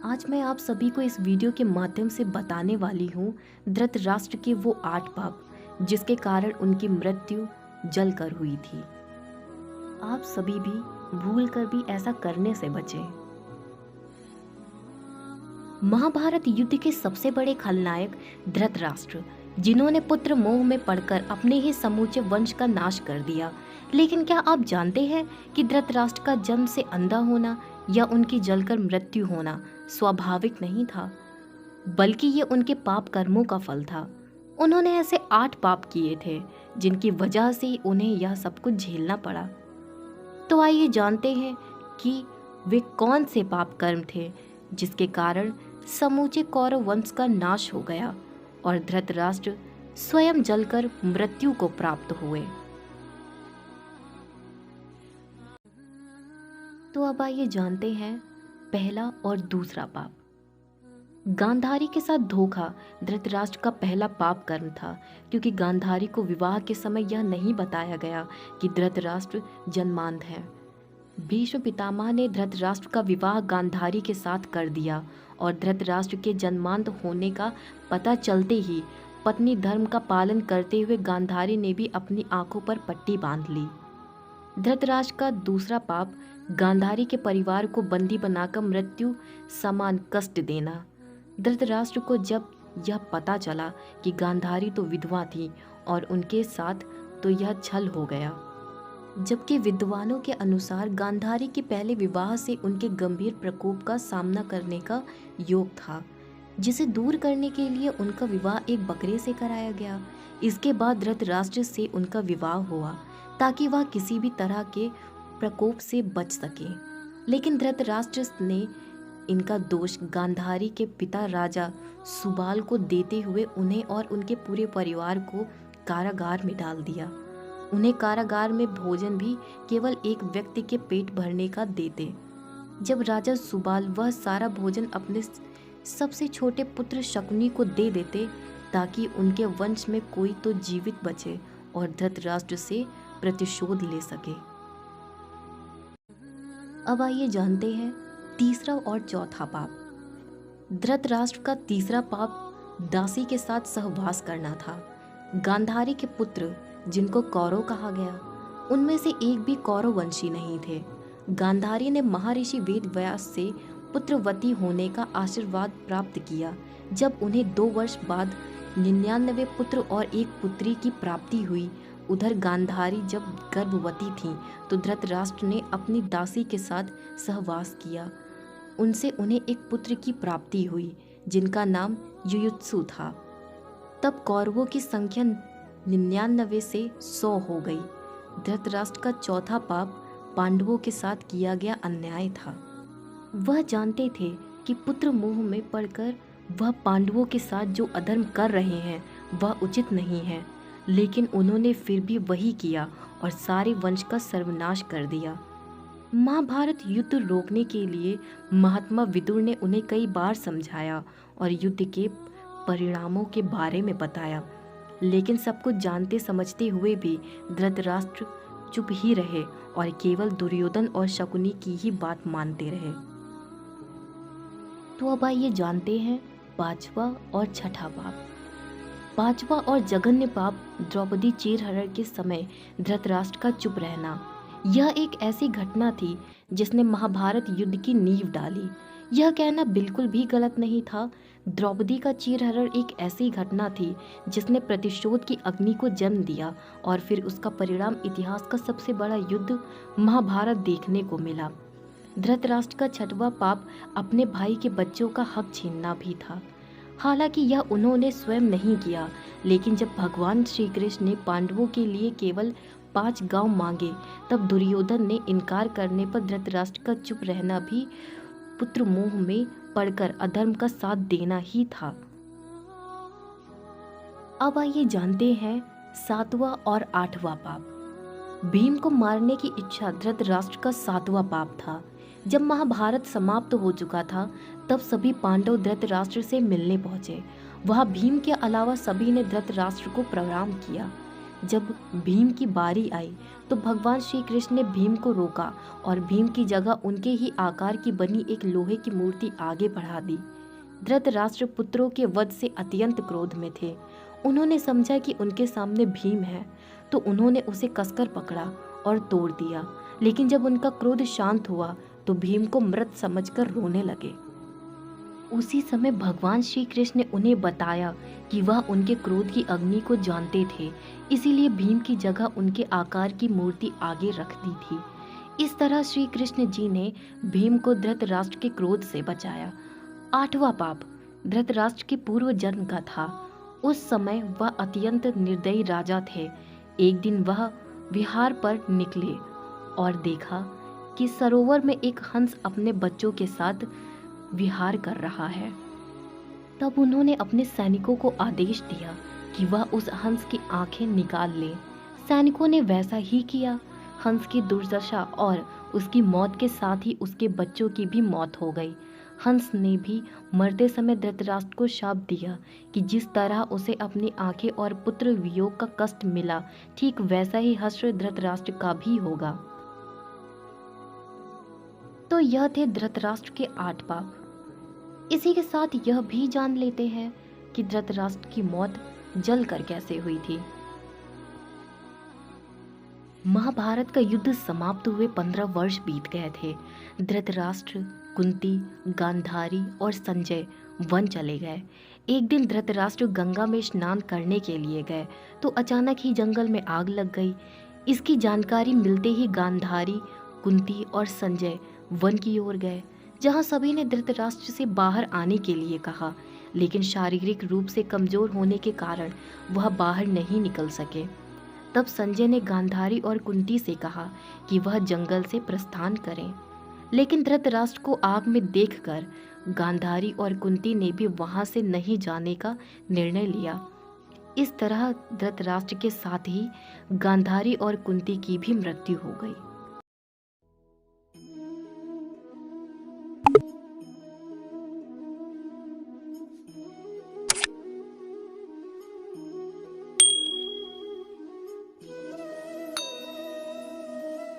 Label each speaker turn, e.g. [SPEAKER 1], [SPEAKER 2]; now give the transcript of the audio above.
[SPEAKER 1] आज मैं आप सभी को इस वीडियो के माध्यम से बताने वाली हूँ धृतराष्ट्र के वो 8 पाप जिसके कारण उनकी मृत्यु जलकर हुई थी। आप सभी भी भूल कर भी ऐसा करने से बचें। महाभारत युद्ध के सबसे बड़े खलनायक धृतराष्ट्र, जिन्होंने पुत्र मोह में पड़कर अपने ही समूचे वंश का नाश कर दिया। लेकिन क्या आप जानते हैं कि धृतराष्ट्र का जन्म से अंधा होना या उनकी जलकर मृत्यु होना स्वाभाविक नहीं था, बल्कि ये उनके पाप कर्मों का फल था। उन्होंने ऐसे 8 पाप किए थे जिनकी वजह से उन्हें यह सब कुछ झेलना पड़ा। तो आइए जानते हैं कि वे कौन से पाप कर्म थे जिसके कारण समूचे कौरव वंश का नाश हो गया और धृतराष्ट्र स्वयं जलकर मृत्यु को प्राप्त हुए। तो अब आइए जानते हैं पहला और दूसरा पाप। गांधारी के साथ धोखा धृतराष्ट्र का पहला पाप कर्म था, क्योंकि गांधारी को विवाह के समय यह नहीं बताया गया कि धृतराष्ट्र जन्मांध है। भीष्म पितामह ने धृतराष्ट्र का विवाह गांधारी के साथ कर दिया और धृतराष्ट्र के जन्मांध होने का पता चलते ही पत्नी धर्म का पालन करते हुए गांधारी ने भी अपनी आंखों पर पट्टी बांध ली। धृतराष्ट्र का दूसरा पाप गांधारी के परिवार को बंदी बनाकर मृत्यु समान कष्ट देना। धृतराष्ट्र को जब यह पता चला कि गांधारी तो विधवा थी और उनके साथ तो यह छल हो गया, जबकि विद्वानों के अनुसार गांधारी के पहले विवाह से उनके गंभीर प्रकोप का सामना करने का योग था, जिसे दूर करने के लिए उनका विवाह एक बकरे से कराया गया। इसके बाद धृतराष्ट्र से उनका विवाह हुआ ताकि वह किसी भी तरह के प्रकोप से बच सके। लेकिन धृतराष्ट्र ने इनका दोष गांधारी के पिता राजा सुबाल को देते हुए उन्हें और उनके पूरे परिवार को कारागार में डाल दिया। उन्हें कारागार में भोजन भी केवल एक व्यक्ति के पेट भरने का देते। जब राजा सुबाल वह सारा भोजन अपने सबसे छोटे पुत्र शकुनी को दे देते ताकि उनके वंश में कोई तो जीवित बचे और धृतराष्ट्र से प्रतिशोध ले सके। अब आइए जानते हैं तीसरा और चौथा पाप। धृतराष्ट्र का तीसरा पाप दासी के साथ सहवास करना था। गांधारी के पुत्र, जिनको कौरव कहा गया, उनमें से एक भी कौरव वंशी नहीं थे। गांधारी ने महर्षि वेद व्यास से पुत्रवती होने का आशीर्वाद प्राप्त किया। जब उन्हें 2 वर्ष बाद 99 पुत्र और एक पुत्री की प्राप्ति हुई, उधर गांधारी जब गर्भवती थीं तो धृतराष्ट्र ने अपनी दासी के साथ सहवास किया। उनसे उन्हें एक पुत्र की प्राप्ति हुई जिनका नाम युयुत्सु था। तब कौरवों की संख्या 99 से 100 हो गई। धृतराष्ट्र का चौथा पाप पांडवों के साथ किया गया अन्याय था। वह जानते थे कि पुत्र मोह में पड़कर वह पांडवों के साथ जो अधर्म कर रहे हैं वह उचित नहीं है, लेकिन उन्होंने फिर भी वही किया और सारे वंश का सर्वनाश कर दिया। महाभारत युद्ध रोकने के लिए महात्मा विदुर ने उन्हें कई बार समझाया और युद्ध के परिणामों के बारे में बताया, लेकिन सब कुछ जानते समझते हुए भी धृतराष्ट्र चुप ही रहे और केवल दुर्योधन और शकुनी की ही बात मानते रहे। तो अब आइए जानते हैं पांचवा और छठा पाप। पांचवा और जघन्य पाप द्रौपदी चीरहरण के समय धृतराष्ट्र का चुप रहना। यह एक ऐसी घटना थी जिसने महाभारत युद्ध की नींव डाली। यह कहना बिल्कुल भी गलत नहीं था। द्रौपदी का चीरहरण एक ऐसी घटना थी जिसने प्रतिशोध की अग्नि को जन्म दिया और फिर उसका परिणाम इतिहास का सबसे बड़ा युद्ध महाभारत देखने को मिला। धृतराष्ट्र का छठवां पाप अपने भाई के बच्चों का हक छीनना भी था। हालांकि यह उन्होंने स्वयं नहीं किया, लेकिन जब भगवान श्री कृष्ण ने पांडवों के लिए केवल 5 गांव मांगे तब दुर्योधन ने इनकार करने पर धृतराष्ट्र का चुप रहना भी पुत्र मोह में पड़कर अधर्म का साथ देना ही था। अब आइए जानते हैं 7वां और 8वां पाप। भीम को मारने की इच्छा धृतराष्ट्र का 7वां पाप था। जब महाभारत समाप्त हो चुका था तब सभी पांडव धृतराष्ट्र से मिलने पहुंचे। वहां भीम के अलावा सभी ने धृतराष्ट्र को प्रणाम किया। जब भीम की बारी आई तो भगवान श्री कृष्ण ने भीम को रोका और भीम की जगह उनके ही आकार की बनी एक लोहे की मूर्ति आगे बढ़ा दी। धृतराष्ट्र पुत्रों के वध से अत्यंत क्रोध में थे। उन्होंने समझा कि उनके सामने भीम है, तो उन्होंने उसे कसकर पकड़ा और तोड़ दिया। लेकिन जब उनका क्रोध शांत हुआ तो भीम को मृत समझकर रोने लगे। उसी समय भगवान श्री कृष्ण ने उन्हें बताया कि वह उनके क्रोध की अग्नि को जानते थे, इसीलिए भीम की जगह उनके आकार की मूर्ति आगे रख दी थी। इस तरह श्री कृष्ण जी ने भीम को धृतराष्ट्र के क्रोध से बचाया। 8वां पाप धृतराष्ट्र के पूर्व जन्म का था। उस समय वह अत्यंत निर्दयी राजा थे। एक दिन वह विहार पर निकले और देखा कि सरोवर में एक हंस अपने बच्चों के साथ विहार कर रहा है। तब उन्होंने अपने सैनिकों को आदेश दिया कि वह उस हंस की आंखें निकाल ले। सैनिकों ने वैसा ही किया। हंस की दुर्दशा और उसकी मौत के साथ ही उसके बच्चों की भी मौत हो गई। हंस ने भी मरते समय धृतराष्ट्र को शाप दिया कि जिस तरह उसे अपनी आंखें और पुत्र वियोग का कष्ट मिला, ठीक वैसा ही हश्र धृतराष्ट्र का भी होगा। तो यह थे धृतराष्ट्र के 8 पाप। इसी के साथ यह भी जान लेते हैं कि धृतराष्ट्र की मौत जलकर कैसे हुई थी। महाभारत का युद्ध समाप्त हुए 15 वर्ष बीत गए थे। धृतराष्ट्र, कुंती, गांधारी और संजय वन चले गए। एक दिन धृतराष्ट्र गंगा में स्नान करने के लिए गए तो अचानक ही जंगल में आग लग गई। इसकी जानकारी मिलते ही गांधारी, कुंती और संजय वन की ओर गए, जहां सभी ने धृतराष्ट्र से बाहर आने के लिए कहा, लेकिन शारीरिक रूप से कमजोर होने के कारण वह बाहर नहीं निकल सके। तब संजय ने गांधारी और कुंती से कहा कि वह जंगल से प्रस्थान करें, लेकिन धृतराष्ट्र को आग में देखकर गांधारी और कुंती ने भी वहां से नहीं जाने का निर्णय लिया। इस तरह धृतराष्ट्र के साथ ही गांधारी और कुंती की भी मृत्यु हो गई।